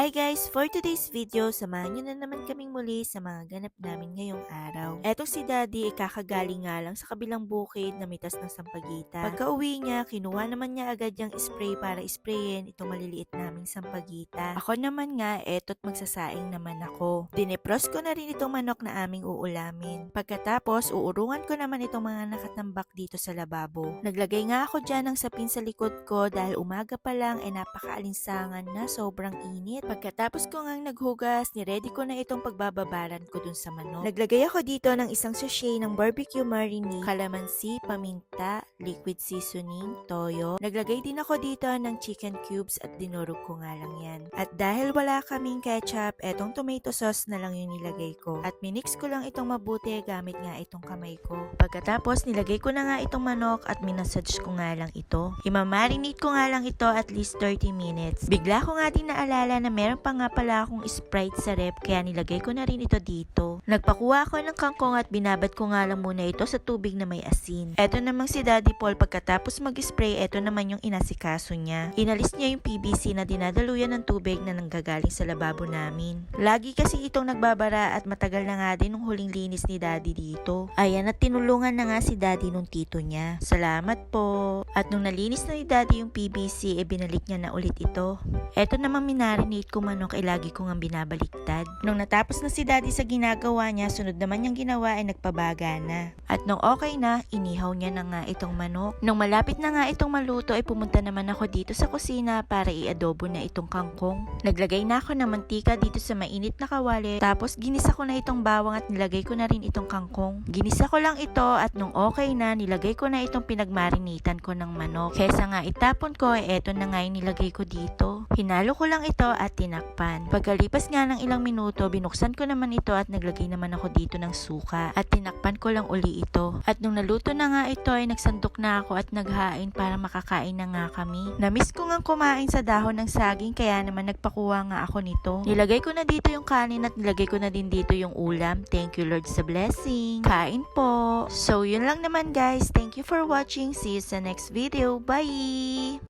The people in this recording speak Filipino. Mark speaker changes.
Speaker 1: Hi guys! For today's video, samahan nyo na naman kaming muli sa mga ganap namin ngayong araw. Etong si Daddy, kakagaling nga lang sa kabilang bukid na mitas ng sampagita. Pagka uwi niya, kinuha naman niya agad yung spray para sprayin itong maliliit naming sampagita. Ako naman nga, eto't magsasaing naman ako. Dinepros ko na rin itong manok na aming uulamin. Pagkatapos, uurungan ko naman itong mga nakatambak dito sa lababo. Naglagay nga ako dyan ng sapin sa likod ko dahil umaga pa lang ay napakaalinsangan na sobrang init. Pagkatapos ko ngang naghugas, niready ko na itong pagbababaran ko dun sa manok. Naglagay ako dito ng isang sachet ng barbecue marinade, calamansi, paminta, liquid seasoning, toyo. Naglagay din ako dito ng chicken cubes at dinurog ko nga lang yan. At dahil wala kaming ketchup, etong tomato sauce na lang yung nilagay ko. At minix ko lang itong mabuti gamit nga itong kamay ko. Pagkatapos, nilagay ko na nga itong manok at minasage ko nga lang ito. Imamarinate ko nga lang ito at least 30 minutes. Bigla ko nga din naalala na meron pa nga pala akong Sprite sa rep kaya nilagay ko na rin ito dito. Nagpakuha ako ng kangkong at binabad ko nga lang muna ito sa tubig na may asin. Eto namang si Daddy Paul pagkatapos mag-spray, eto naman yung inasikaso niya. Inalis niya yung PVC na dinadaluyan ng tubig na nanggagaling sa lababo namin. Lagi kasi itong nagbabara at matagal na nga din nung huling linis ni Daddy dito. Ayan at tinulungan na nga si Daddy nung tito niya. Salamat po. At nung nalinis na ni Daddy yung PVC, binalik niya na ulit ito. Eto namang minarinate ko manok ay lagi ko nga binabaliktad. Nung natapos na si Daddy sa ginagawa niya, sunod naman niyang ginawa ay nagpabaga na. At nung okay na, inihaw niya na nga itong manok. Nung malapit na nga itong maluto ay pumunta naman ako dito sa kusina para i-adobo na itong kangkong. Naglagay na ako ng mantika dito sa mainit na kawali. Tapos ginisa ko na itong bawang at nilagay ko na rin itong kangkong. Ginisa ko lang ito at nung okay na, nilagay ko na itong pinagmarinitan ko ng manok. Kesa nga itapon ko, eto na nga yung nilagay ko dito. Hinalo ko lang ito at tinakpan. Pagkalipas nga ng ilang minuto, binuksan ko naman ito at naglagay naman ako dito ng suka at tinakpan ko lang uli ito. At nung naluto na nga ito ay nagsandok na ako at naghain para makakain na nga kami. Namiss ko nga kumain sa dahon ng saging kaya naman nagpakuha nga ako nito. Nilagay ko na dito yung kanin at nilagay ko na din dito yung ulam. Thank you Lord sa blessing. Kain po. So yun lang naman guys. Thank you for watching. See you sa next video. Bye!